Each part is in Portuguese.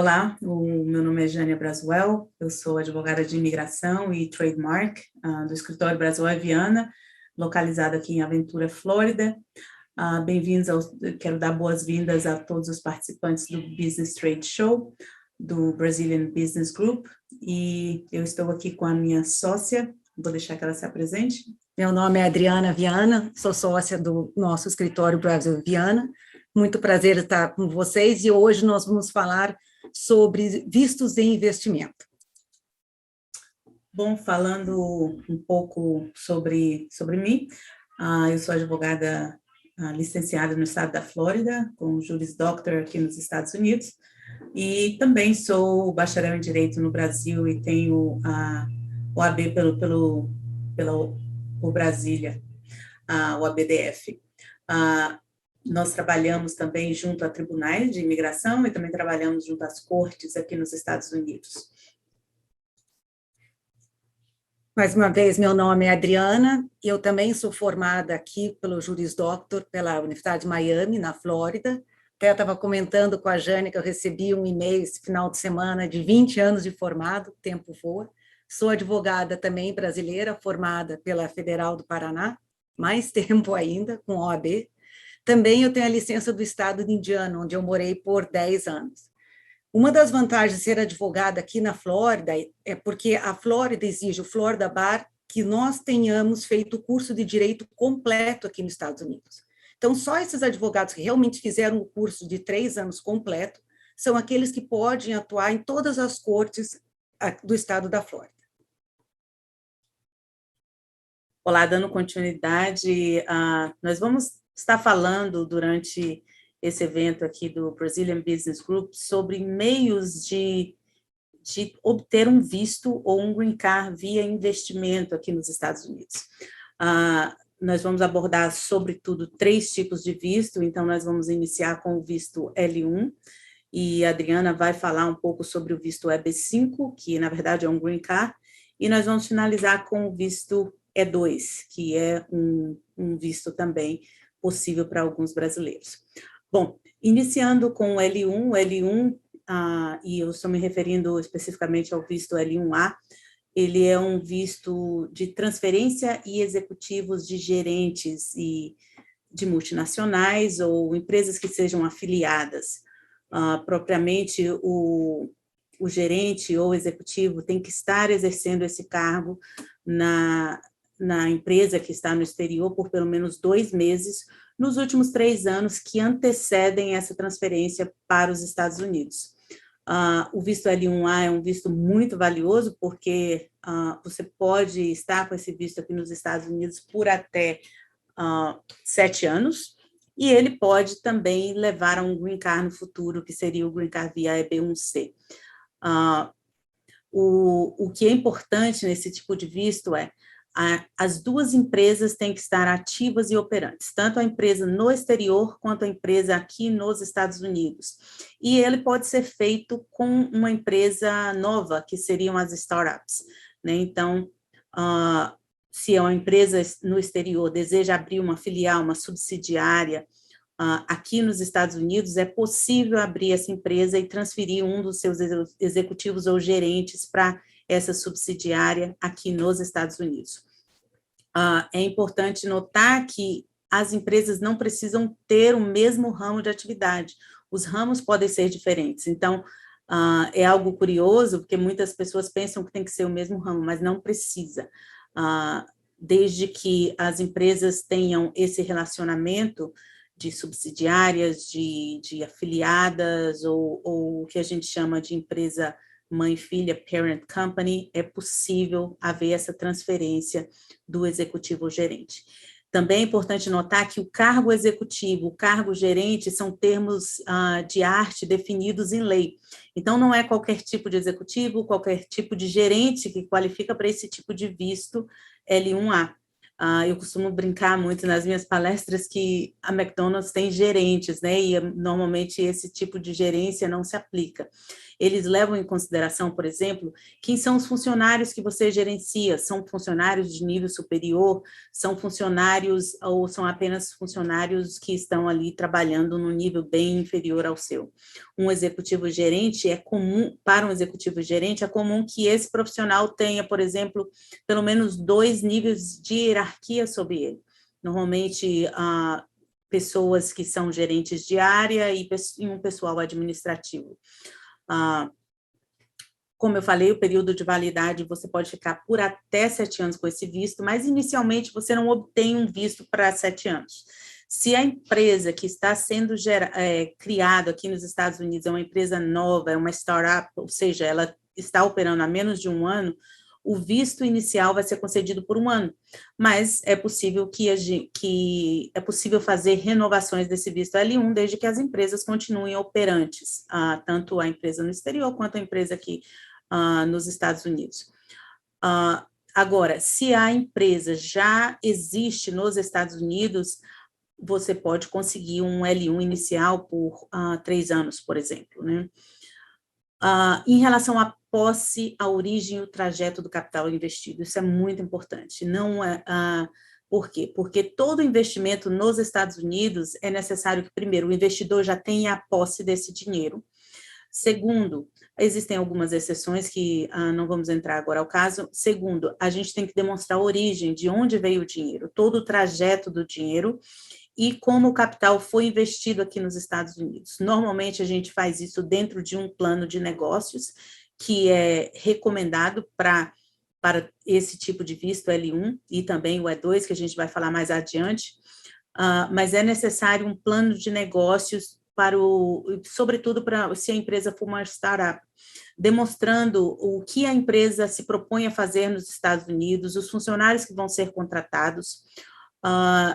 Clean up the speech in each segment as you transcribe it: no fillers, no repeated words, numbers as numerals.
Olá, o meu nome é Jânia Braswell, eu sou advogada de imigração e trademark do escritório Braswell Viana, localizado aqui em Aventura, Flórida. Quero dar boas-vindas a todos os participantes do Business Trade Show, do Brazilian Business Group, e eu estou aqui com a minha sócia, vou deixar que ela se apresente. Meu nome é Adriana Viana, sou sócia do nosso escritório Braswell Viana. Muito prazer estar com vocês e hoje nós vamos falar sobre vistos de investimento. Bom, falando um pouco sobre mim, eu sou advogada licenciada no estado da Flórida, com Juris Doctor aqui nos Estados Unidos, e também sou bacharel em Direito no Brasil e tenho a OAB por Brasília, o ABDF. Nós trabalhamos também junto a tribunais de imigração e também trabalhamos junto às cortes aqui nos Estados Unidos. Mais uma vez, meu nome é Adriana, e eu também sou formada aqui pelo Juris Doctor, pela Universidade de Miami, na Flórida. Até estava comentando com a Jânia que eu recebi um e-mail esse final de semana de 20 anos de formado, o tempo voa. Sou advogada também brasileira, formada pela Federal do Paraná, mais tempo ainda, com OAB. Também eu tenho a licença do estado de Indiana, onde eu morei por 10 anos. Uma das vantagens de ser advogada aqui na Flórida é porque a Flórida exige, o Florida Bar, que nós tenhamos feito o curso de direito completo aqui nos Estados Unidos. Então, só esses advogados que realmente fizeram o curso de 3 anos completo são aqueles que podem atuar em todas as cortes do estado da Flórida. Olá, dando continuidade, nós vamos estar falando durante esse evento aqui do Brazilian Business Group sobre meios de obter um visto ou um green card via investimento aqui nos Estados Unidos. Nós vamos abordar, sobretudo, 3 tipos de visto, então nós vamos iniciar com o visto L1, e a Adriana vai falar um pouco sobre o visto EB5, que na verdade é um green card, e nós vamos finalizar com o visto E2, que é um visto também possível para alguns brasileiros. Bom, iniciando com o L1, e eu estou me referindo especificamente ao visto L1A, ele é um visto de transferência e executivos de gerentes e de multinacionais ou empresas que sejam afiliadas. Propriamente, o gerente ou executivo tem que estar exercendo esse cargo na empresa que está no exterior por pelo menos 2 meses, nos últimos 3 anos que antecedem essa transferência para os Estados Unidos. O visto L1A é um visto muito valioso, porque você pode estar com esse visto aqui nos Estados Unidos por até 7 anos, e ele pode também levar a um green card no futuro, que seria o green card via EB1C. O que é importante nesse tipo de visto é as 2 empresas têm que estar ativas e operantes, tanto a empresa no exterior quanto a empresa aqui nos Estados Unidos. E ele pode ser feito com uma empresa nova, que seriam as startups, né? Então, se é uma empresa no exterior deseja abrir uma filial, uma subsidiária, aqui nos Estados Unidos, é possível abrir essa empresa e transferir um dos seus executivos ou gerentes para essa subsidiária aqui nos Estados Unidos. É importante notar que as empresas não precisam ter o mesmo ramo de atividade, os ramos podem ser diferentes. Então, é algo curioso, porque muitas pessoas pensam que tem que ser o mesmo ramo, mas não precisa. Desde que as empresas tenham esse relacionamento de subsidiárias, de afiliadas, ou o que a gente chama de empresa mãe-filha, parent company, é possível haver essa transferência do executivo ou gerente. Também é importante notar que o cargo executivo, o cargo gerente, são termos de arte definidos em lei. Então, não é qualquer tipo de executivo, qualquer tipo de gerente que qualifica para esse tipo de visto L1A. Eu costumo brincar muito nas minhas palestras que a McDonald's tem gerentes, né? E normalmente esse tipo de gerência não se aplica. eles levam em consideração, por exemplo, quem são os funcionários que você gerencia, são funcionários de nível superior, são funcionários ou são apenas funcionários que estão ali trabalhando num nível bem inferior ao seu. Um executivo gerente é comum, para um executivo gerente, é comum que esse profissional tenha, por exemplo, pelo menos 2 níveis de hierarquia sobre ele. Normalmente, pessoas que são gerentes de área e um pessoal administrativo. Como eu falei, o período de validade, você pode ficar por até 7 anos com esse visto, mas inicialmente você não obtém um visto para 7 anos. Se a empresa que está sendo criada aqui nos Estados Unidos é uma empresa nova, é uma startup, ou seja, ela está operando há menos de 1 ano, o visto inicial vai ser concedido por 1 ano, mas é possível é possível fazer renovações desse visto L1 desde que as empresas continuem operantes, tanto a empresa no exterior quanto a empresa aqui nos Estados Unidos. Agora, se a empresa já existe nos Estados Unidos, você pode conseguir um L1 inicial por 3 anos, por exemplo, né? Em relação à posse, a origem e o trajeto do capital investido, isso é muito importante. Não é, por quê? Porque todo investimento nos Estados Unidos é necessário que, primeiro, o investidor já tenha a posse desse dinheiro. Segundo, existem algumas exceções que não vamos entrar agora ao caso. Segundo, a gente tem que demonstrar a origem, de onde veio o dinheiro, todo o trajeto do dinheiro, e como o capital foi investido aqui nos Estados Unidos. Normalmente, a gente faz isso dentro de um plano de negócios, que é recomendado para esse tipo de visto L1, e também o E2, que a gente vai falar mais adiante, mas é necessário um plano de negócios sobretudo se a empresa for uma startup, demonstrando o que a empresa se propõe a fazer nos Estados Unidos, os funcionários que vão ser contratados,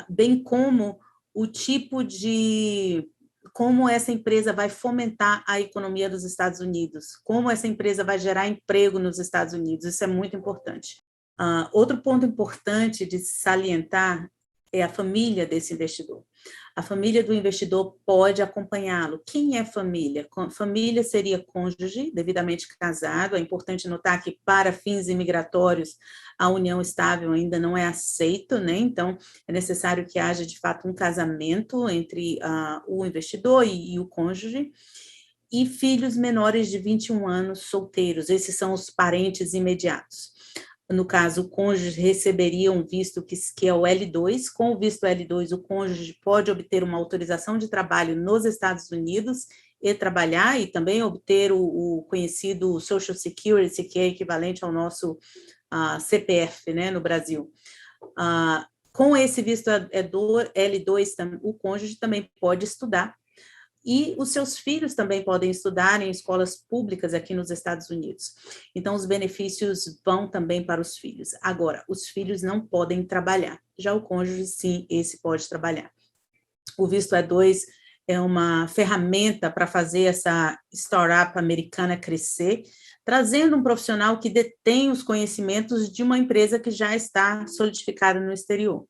bem como o tipo de como essa empresa vai fomentar a economia dos Estados Unidos, como essa empresa vai gerar emprego nos Estados Unidos, isso é muito importante. Outro ponto importante de salientar é a família desse investidor. A família do investidor pode acompanhá-lo. Quem é família? Família seria cônjuge, devidamente casado. É importante notar que, para fins imigratórios, a união estável ainda não é aceita, né? Então, é necessário que haja, de fato, um casamento entre o investidor e o cônjuge. E filhos menores de 21 anos solteiros. Esses são os parentes imediatos. No caso, o cônjuge receberia um visto que é o L2. Com o visto L2, o cônjuge pode obter uma autorização de trabalho nos Estados Unidos e trabalhar, e também obter o conhecido Social Security, que é equivalente ao nosso CPF, né, no Brasil. Com esse visto L2, o cônjuge também pode estudar, e os seus filhos também podem estudar em escolas públicas aqui nos Estados Unidos. Então, os benefícios vão também para os filhos. Agora, os filhos não podem trabalhar. Já o cônjuge, sim, esse pode trabalhar. O visto E2 é uma ferramenta para fazer essa startup americana crescer, trazendo um profissional que detém os conhecimentos de uma empresa que já está solidificada no exterior.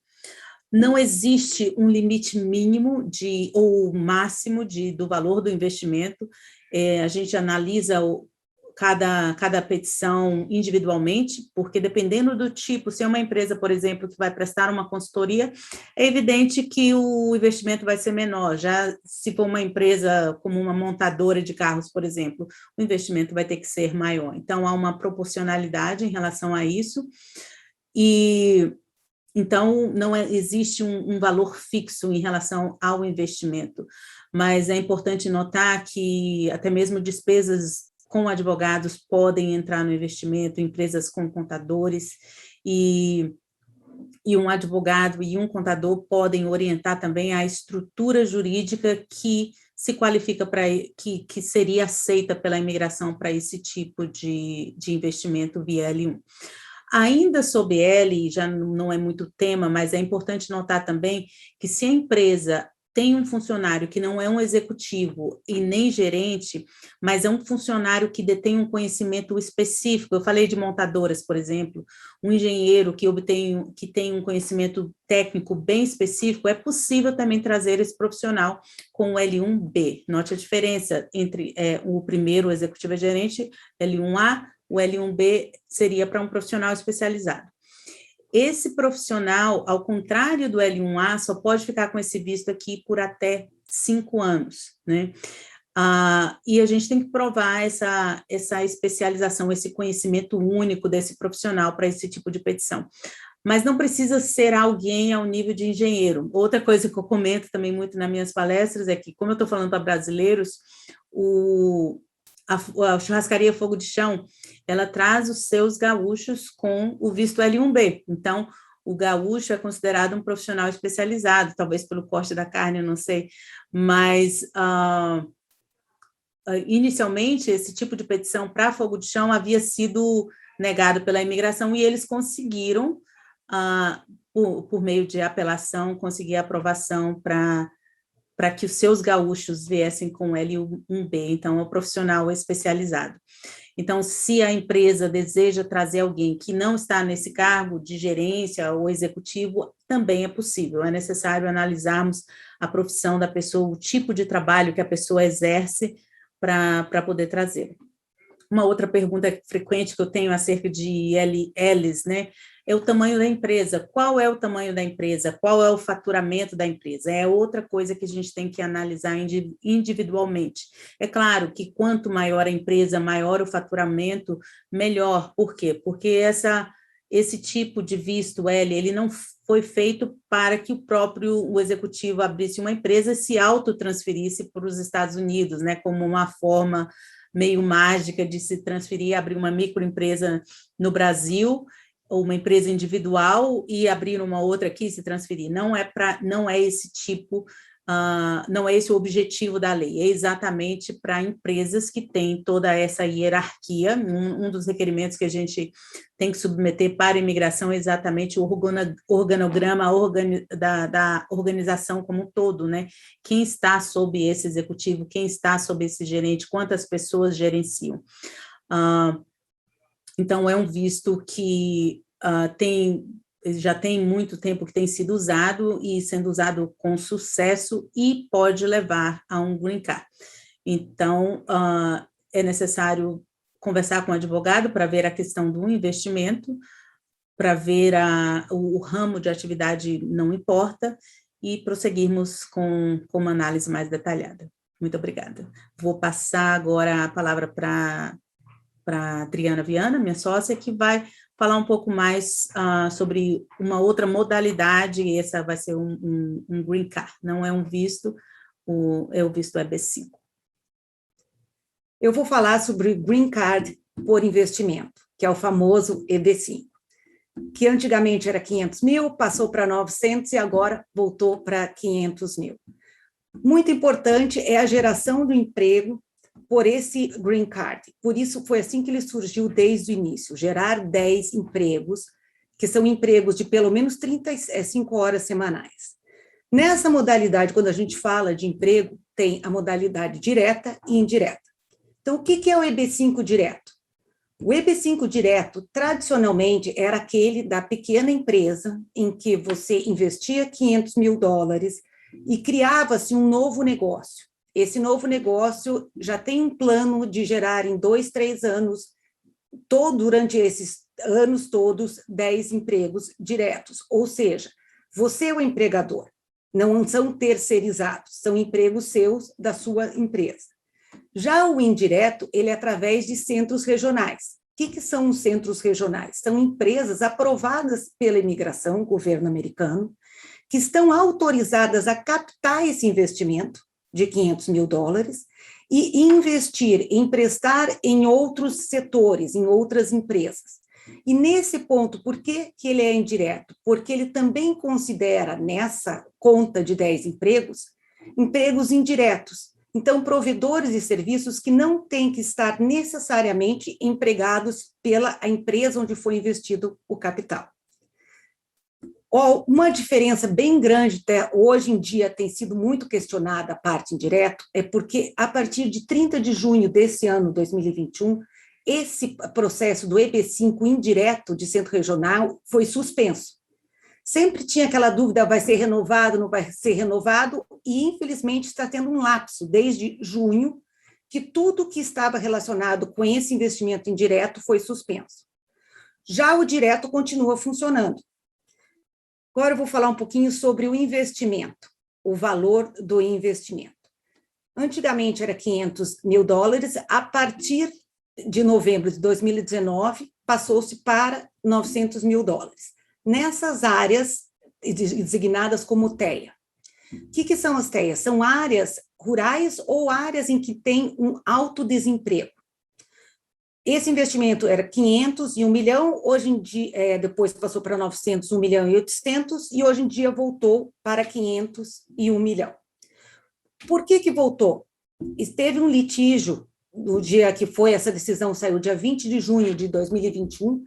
Não existe um limite mínimo ou máximo do valor do investimento. A gente analisa cada petição individualmente, porque dependendo do tipo, se é uma empresa, por exemplo, que vai prestar uma consultoria, é evidente que o investimento vai ser menor. Já se for uma empresa como uma montadora de carros, por exemplo, o investimento vai ter que ser maior. Então, há uma proporcionalidade em relação a isso, então, não existe um valor fixo em relação ao investimento, mas é importante notar que até mesmo despesas com advogados podem entrar no investimento, empresas com contadores, e um advogado e um contador podem orientar também a estrutura jurídica que se qualifica que seria aceita pela imigração para esse tipo de investimento via L1. Ainda sob L, já não é muito tema, mas é importante notar também que se a empresa tem um funcionário que não é um executivo e nem gerente, mas é um funcionário que detém um conhecimento específico. Eu falei de montadoras, por exemplo, um engenheiro que tem um conhecimento técnico bem específico, é possível também trazer esse profissional com o L1B. Note a diferença entre o primeiro, o executivo é gerente, L1A, o L1B seria para um profissional especializado. Esse profissional, ao contrário do L1A, só pode ficar com esse visto aqui por até 5 anos, né? E a gente tem que provar essa especialização, esse conhecimento único desse profissional para esse tipo de petição. Mas não precisa ser alguém ao nível de engenheiro. Outra coisa que eu comento também muito nas minhas palestras é que, como eu estou falando para brasileiros, a churrascaria Fogo de Chão, ela traz os seus gaúchos com o visto L1B. Então, o gaúcho é considerado um profissional especializado, talvez pelo corte da carne, eu não sei, mas inicialmente esse tipo de petição para Fogo de Chão havia sido negado pela imigração e eles conseguiram, por meio de apelação, conseguir aprovação para que os seus gaúchos viessem com L1B, então é um profissional especializado. Então, se a empresa deseja trazer alguém que não está nesse cargo de gerência ou executivo, também é possível. É necessário analisarmos a profissão da pessoa, o tipo de trabalho que a pessoa exerce para poder trazer. Uma outra pergunta frequente que eu tenho acerca de LLs, né, é o tamanho da empresa. Qual é o tamanho da empresa? Qual é o faturamento da empresa? É outra coisa que a gente tem que analisar individualmente. É claro que quanto maior a empresa, maior o faturamento, melhor. Por quê? Porque esse tipo de visto L, ele não foi feito para que o executivo abrisse uma empresa e se autotransferisse para os Estados Unidos, né, como uma forma meio mágica de se transferir, abrir uma microempresa no Brasil, ou uma empresa individual e abrir uma outra aqui e se transferir. Não é esse tipo, não é esse o objetivo da lei, é exatamente para empresas que têm toda essa hierarquia. Um dos requerimentos que a gente tem que submeter para a imigração é exatamente o organograma da organização como um todo, né? Quem está sob esse executivo, quem está sob esse gerente, quantas pessoas gerenciam. Então, é um visto que já tem muito tempo que tem sido usado e sendo usado com sucesso e pode levar a um green card. Então, é necessário conversar com o advogado para ver a questão do investimento, para ver o ramo de atividade não importa e prosseguirmos com uma análise mais detalhada. Muito obrigada. Vou passar agora a palavra para Adriana Viana, minha sócia, que vai falar um pouco mais sobre uma outra modalidade, e essa vai ser um green card, não é um visto, é o visto EB5. Eu vou falar sobre green card por investimento, que é o famoso EB5, que antigamente era 500 mil, passou para 900 e agora voltou para 500 mil. Muito importante é a geração do emprego por esse green card. Por isso, foi assim que ele surgiu desde o início, gerar 10 empregos, que são empregos de pelo menos 35 horas semanais. Nessa modalidade, quando a gente fala de emprego, tem a modalidade direta e indireta. Então, o que é o EB5 direto? O EB5 direto, tradicionalmente, era aquele da pequena empresa em que você investia 500 mil dólares e criava-se um novo negócio. Esse novo negócio já tem um plano de gerar em 2, 3 anos, durante esses anos todos, 10 empregos diretos. Ou seja, você é o empregador, não são terceirizados, são empregos seus da sua empresa. Já o indireto, ele é através de centros regionais. O que são os centros regionais? São empresas aprovadas pela imigração, governo americano, que estão autorizadas a captar esse investimento de 500 mil dólares e investir, emprestar em outros setores, em outras empresas. E nesse ponto, por que ele é indireto? Porque ele também considera, nessa conta de 10 empregos, empregos indiretos. Então, provedores de serviços que não têm que estar necessariamente empregados pela empresa onde foi investido o capital. Uma diferença bem grande, até hoje em dia tem sido muito questionada a parte indireta, é porque a partir de 30 de junho desse ano, 2021, esse processo do EB5 indireto de centro regional foi suspenso. Sempre tinha aquela dúvida, vai ser renovado, não vai ser renovado, e infelizmente está tendo um lapso desde junho, que tudo que estava relacionado com esse investimento indireto foi suspenso. Já o direto continua funcionando. Agora eu vou falar um pouquinho sobre o investimento, o valor do investimento. Antigamente era $500 mil, a partir de novembro de 2019, passou-se para $900 mil, nessas áreas designadas como TEA. O que são as TEAs? São áreas rurais ou áreas em que tem um alto desemprego. Esse investimento era 500 e 1 milhão, hoje em dia, depois passou para 900, 1 milhão e 800, e hoje em dia voltou para 500 e 1 milhão. Por que voltou? Teve um litígio no dia que foi, essa decisão saiu dia 20 de junho de 2021,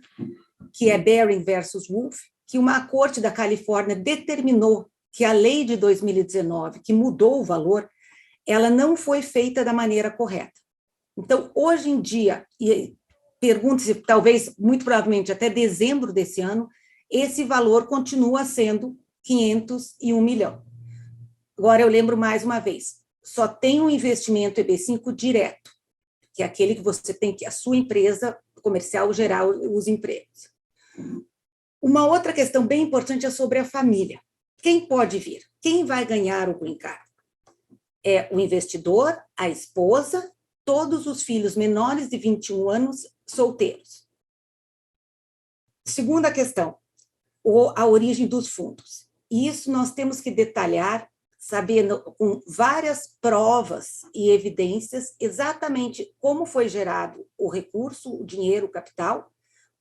que é Behring versus Wolf, que uma corte da Califórnia determinou que a lei de 2019, que mudou o valor, ela não foi feita da maneira correta. Então, hoje em dia, e pergunte-se, talvez, muito provavelmente, até dezembro desse ano, esse valor continua sendo 500 e 1 milhão. Agora, eu lembro mais uma vez, só tem um investimento EB5 direto, que é aquele que você tem que, a sua empresa comercial, gerar os empregos. Uma outra questão bem importante é sobre a família. Quem pode vir? Quem vai ganhar o green card? É o investidor, a esposa, todos os filhos menores de 21 anos solteiros. Segunda questão, a origem dos fundos. E isso nós temos que detalhar, sabendo com várias provas e evidências exatamente como foi gerado o recurso, o dinheiro, o capital,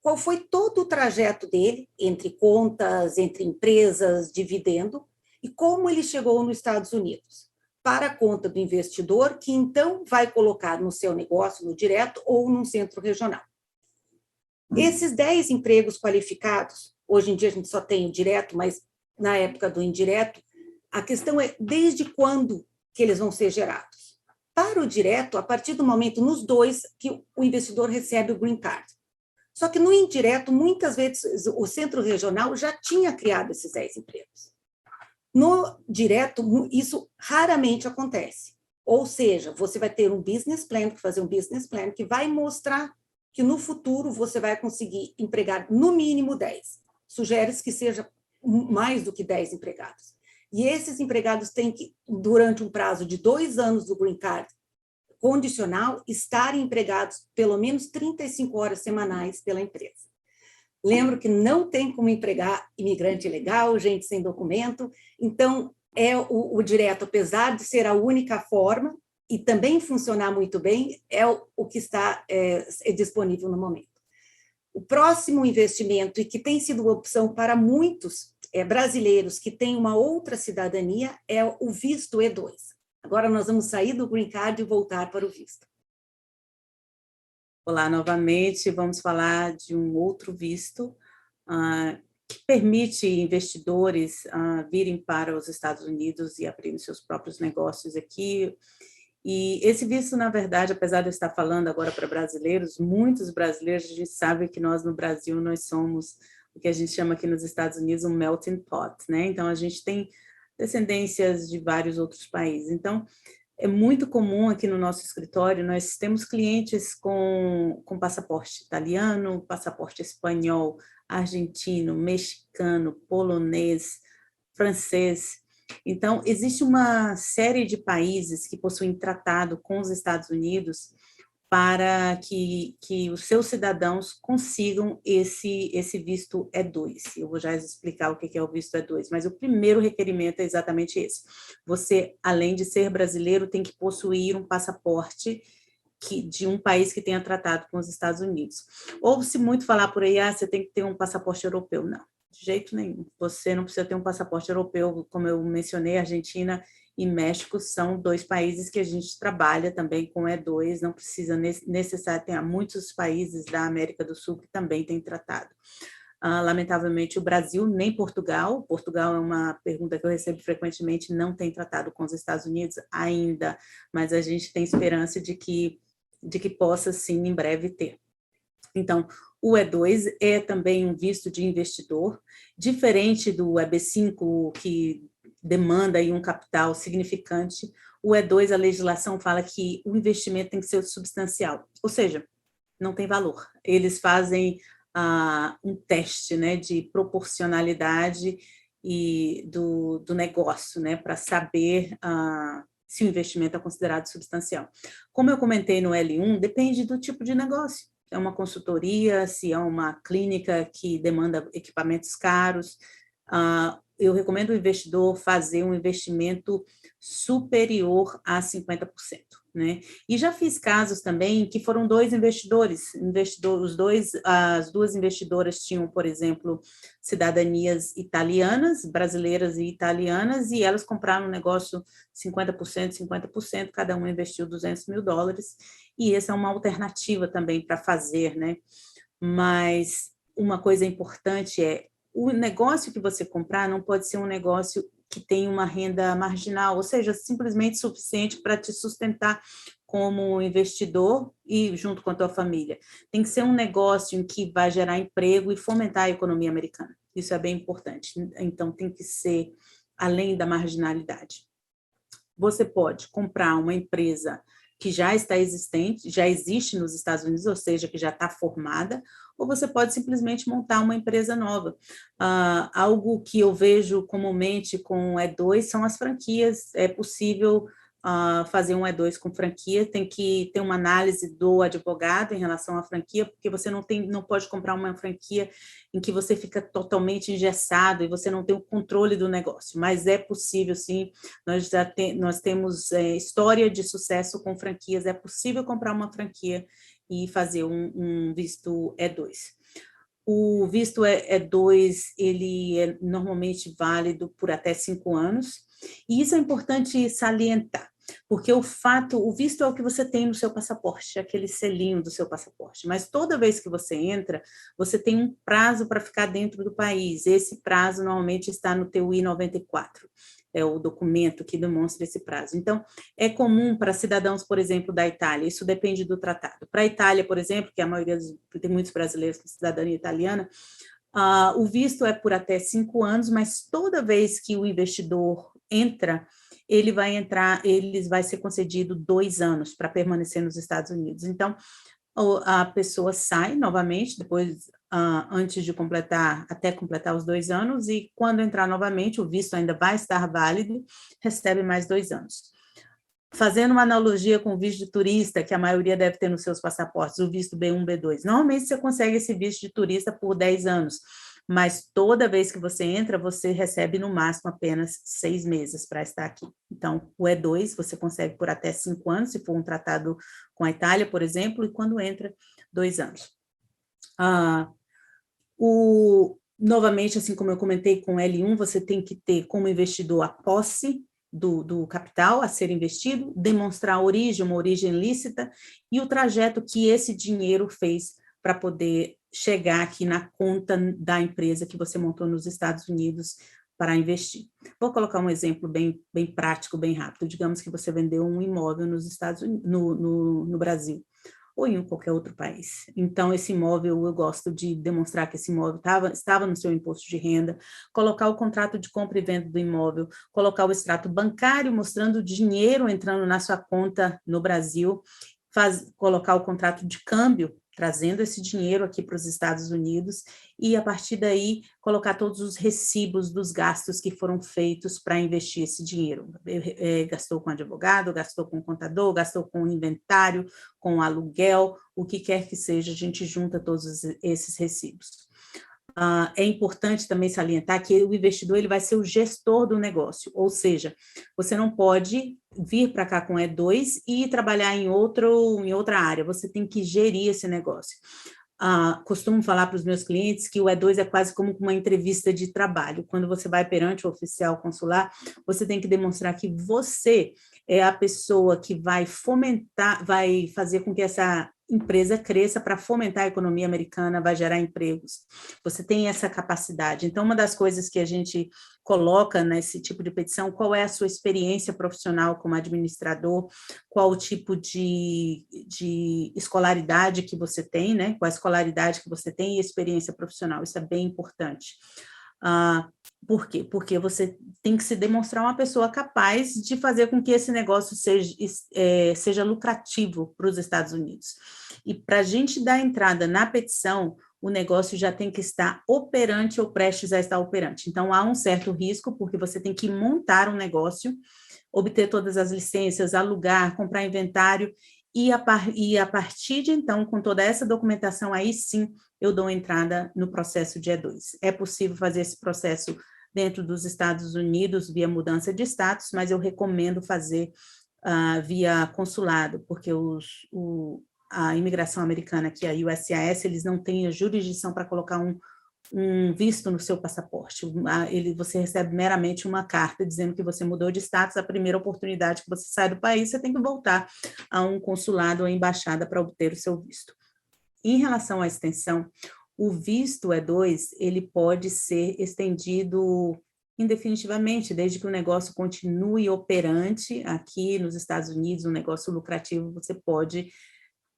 qual foi todo o trajeto dele, entre contas, entre empresas, dividendo, e como ele chegou nos Estados Unidos, para a conta do investidor, que então vai colocar no seu negócio, no direto ou num centro regional. Esses 10 empregos qualificados, hoje em dia a gente só tem o direto, mas na época do indireto, a questão é desde quando que eles vão ser gerados. Para o direto, a partir do momento, nos dois, que o investidor recebe o green card. Só que no indireto, muitas vezes, o centro regional já tinha criado esses 10 empregos. No direto, isso raramente acontece. Ou seja, você vai ter um business plan, fazer um business plan que vai mostrar que no futuro você vai conseguir empregar no mínimo 10. Sugere-se que seja mais do que 10 empregados. E esses empregados têm que, durante um prazo de 2 anos do green card condicional, estarem empregados pelo menos 35 horas semanais pela empresa. Lembro que não tem como empregar imigrante ilegal, gente sem documento, então o direto, apesar de ser a única forma e também funcionar muito bem, é o que está disponível no momento. O próximo investimento, e que tem sido uma opção para muitos brasileiros que têm uma outra cidadania, é o visto E2. Agora nós vamos sair do green card e voltar para o visto. Olá, novamente, vamos falar de um outro visto que permite investidores virem para os Estados Unidos e abrirem seus próprios negócios aqui. E esse visto, na verdade, apesar de eu estar falando agora para brasileiros, muitos brasileiros, a gente sabe que nós no Brasil, nós somos o que a gente chama aqui nos Estados Unidos um melting pot, né? Então, a gente tem descendências de vários outros países. Então, é muito comum aqui no nosso escritório, nós temos clientes com passaporte italiano, passaporte espanhol, argentino, mexicano, polonês, francês. Então, existe uma série de países que possuem tratado com os Estados Unidos para que os seus cidadãos consigam esse visto E2. Eu vou já explicar o que é o visto E2, mas o primeiro requerimento é exatamente esse. Você, além de ser brasileiro, tem que possuir um passaporte de um país que tenha tratado com os Estados Unidos. Ouve-se muito falar por aí, você tem que ter um passaporte europeu. Não, de jeito nenhum. Você não precisa ter um passaporte europeu, como eu mencionei, Argentina e México são 2 países que a gente trabalha também com E2, não precisa necessariamente, tem muitos países da América do Sul que também têm tratado. Lamentavelmente, o Brasil, nem Portugal. Portugal é uma pergunta que eu recebo frequentemente, não tem tratado com os Estados Unidos ainda, mas a gente tem esperança de que possa, sim, em breve ter. Então, o E2 é também um visto de investidor, diferente do EB5, que demanda aí um capital significante. O E2, a legislação fala que o investimento tem que ser substancial, ou seja, não tem valor. Eles fazem um teste, né, de proporcionalidade e do negócio, né, para saber se o investimento é considerado substancial. Como eu comentei no L1, depende do tipo de negócio. É uma consultoria, se é uma clínica que demanda equipamentos caros. Eu recomendo o investidor fazer um investimento superior a 50%. Né? E já fiz casos também que foram dois investidores, as duas investidoras tinham, por exemplo, cidadanias italianas, brasileiras e italianas, e elas compraram um negócio 50%, 50%, cada um investiu $200 mil, e essa é uma alternativa também para fazer, né? Mas uma coisa importante é, o negócio que você comprar não pode ser um negócio que tem uma renda marginal, ou seja, simplesmente suficiente para te sustentar como investidor e junto com a tua família. Tem que ser um negócio em que vai gerar emprego e fomentar a economia americana. Isso é bem importante. Então, tem que ser além da marginalidade. Você pode comprar uma empresa que já está existente, já existe nos Estados Unidos, ou seja, que já está formada, ou você pode simplesmente montar uma empresa nova. Algo que eu vejo comumente com o E2 são as franquias. É possível fazer um E2 com franquia, tem que ter uma análise do advogado em relação à franquia, porque você não pode comprar uma franquia em que você fica totalmente engessado e você não tem o controle do negócio, mas é possível, sim. Nós temos história de sucesso com franquias, é possível comprar uma franquia e fazer um visto E2. O visto E2, ele é normalmente válido por até 5 anos, e isso é importante salientar, porque o visto é o que você tem no seu passaporte, aquele selinho do seu passaporte, mas toda vez que você entra, você tem um prazo para ficar dentro do país, esse prazo normalmente está no teu I-94, é o documento que demonstra esse prazo. Então, é comum para cidadãos, por exemplo, da Itália, isso depende do tratado. Para a Itália, por exemplo, que a maioria tem muitos brasileiros com cidadania italiana, o visto é por até 5 anos, mas toda vez que o investidor entra, ele vai ser concedido 2 anos para permanecer nos Estados Unidos. Então, a pessoa sai novamente, depois, antes de até completar os 2 anos, e quando entrar novamente, o visto ainda vai estar válido, recebe mais 2 anos. Fazendo uma analogia com o visto de turista, que a maioria deve ter nos seus passaportes, o visto B1, B2. Normalmente você consegue esse visto de turista por 10 anos, mas toda vez que você entra, você recebe no máximo apenas 6 meses para estar aqui. Então, o E2 você consegue por até 5 anos, se for um tratado com a Itália, por exemplo, e quando entra, 2 anos. Novamente, assim como eu comentei com o L1, você tem que ter como investidor a posse do capital a ser investido, demonstrar uma origem lícita, e o trajeto que esse dinheiro fez para poder chegar aqui na conta da empresa que você montou nos Estados Unidos para investir. Vou colocar um exemplo bem prático, bem rápido. Digamos que você vendeu um imóvel nos Estados Unidos, no Brasil, ou em qualquer outro país. Então, esse imóvel, eu gosto de demonstrar que esse imóvel estava no seu imposto de renda, colocar o contrato de compra e venda do imóvel, colocar o extrato bancário mostrando o dinheiro entrando na sua conta no Brasil, colocar o contrato de câmbio, trazendo esse dinheiro aqui para os Estados Unidos, e a partir daí colocar todos os recibos dos gastos que foram feitos para investir esse dinheiro. Gastou com advogado, gastou com contador, gastou com inventário, com aluguel, o que quer que seja, a gente junta todos esses recibos. É importante também salientar que o investidor ele vai ser o gestor do negócio, ou seja, você não pode vir para cá com E2 e trabalhar em outra área, você tem que gerir esse negócio. Costumo falar para os meus clientes que o E2 é quase como uma entrevista de trabalho. Quando você vai perante o oficial consular, você tem que demonstrar que você é a pessoa que vai fomentar, vai fazer com que empresa cresça para fomentar a economia americana, vai gerar empregos. Você tem essa capacidade. Então, uma das coisas que a gente coloca nesse tipo de petição, qual é a sua experiência profissional como administrador, qual o tipo de escolaridade que você tem, né? Qual a escolaridade que você tem e experiência profissional. Isso é bem importante. Por quê? Porque você tem que se demonstrar uma pessoa capaz de fazer com que esse negócio seja lucrativo para os Estados Unidos. E para a gente dar entrada na petição, o negócio já tem que estar operante ou prestes a estar operante. Então, há um certo risco, porque você tem que montar um negócio, obter todas as licenças, alugar, comprar inventário, e a partir de então, com toda essa documentação, aí sim, eu dou entrada no processo de E2. É possível fazer esse processo dentro dos Estados Unidos via mudança de status, mas eu recomendo fazer via consulado, porque a imigração americana, que é a USCIS, eles não têm a jurisdição para colocar um visto no seu passaporte. Você recebe meramente uma carta dizendo que você mudou de status, a primeira oportunidade que você sai do país, você tem que voltar a um consulado ou embaixada para obter o seu visto. Em relação à extensão, o visto E2, ele pode ser estendido indefinitivamente, desde que o negócio continue operante aqui nos Estados Unidos, um negócio lucrativo, você pode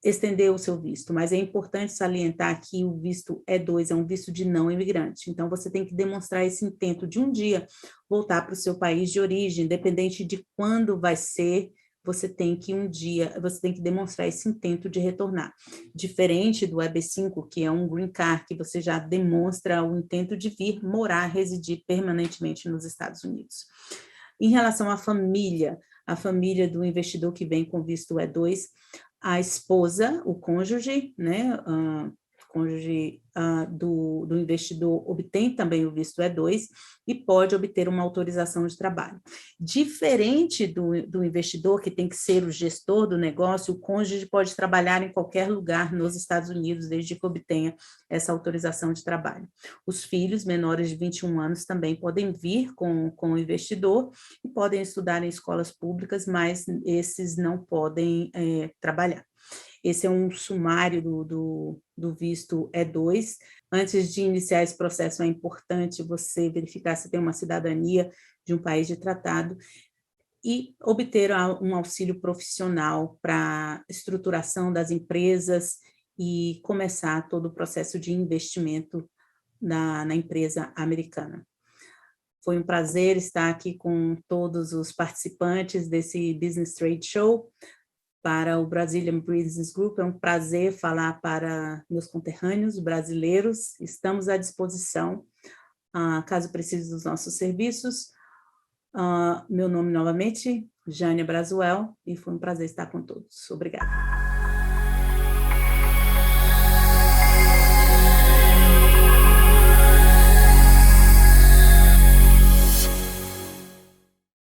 estender o seu visto, mas é importante salientar que o visto E2 é um visto de não imigrante, então você tem que demonstrar esse intento de um dia voltar para o seu país de origem, independente de quando vai ser, você tem que demonstrar esse intento de retornar. Diferente do EB5, que é um green card, que você já demonstra o intento de vir morar, residir permanentemente nos Estados Unidos. Em relação à família, a família do investidor que vem com visto E2, a esposa, o cônjuge, né, cônjuge do investidor obtém também o visto E2 e pode obter uma autorização de trabalho. Diferente do investidor, que tem que ser o gestor do negócio, o cônjuge pode trabalhar em qualquer lugar nos Estados Unidos, desde que obtenha essa autorização de trabalho. Os filhos menores de 21 anos também podem vir com o investidor e podem estudar em escolas públicas, mas esses não podem trabalhar. Esse é um sumário do visto E2. Antes de iniciar esse processo, é importante você verificar se tem uma cidadania de um país de tratado e obter um auxílio profissional para estruturação das empresas e começar todo o processo de investimento na empresa americana. Foi um prazer estar aqui com todos os participantes desse Business Trade Show. Para o Brazilian Business Group, é um prazer falar para meus conterrâneos brasileiros. Estamos à disposição, caso precise dos nossos serviços. Meu nome novamente, Jânia Brasuel, e foi um prazer estar com todos. Obrigada.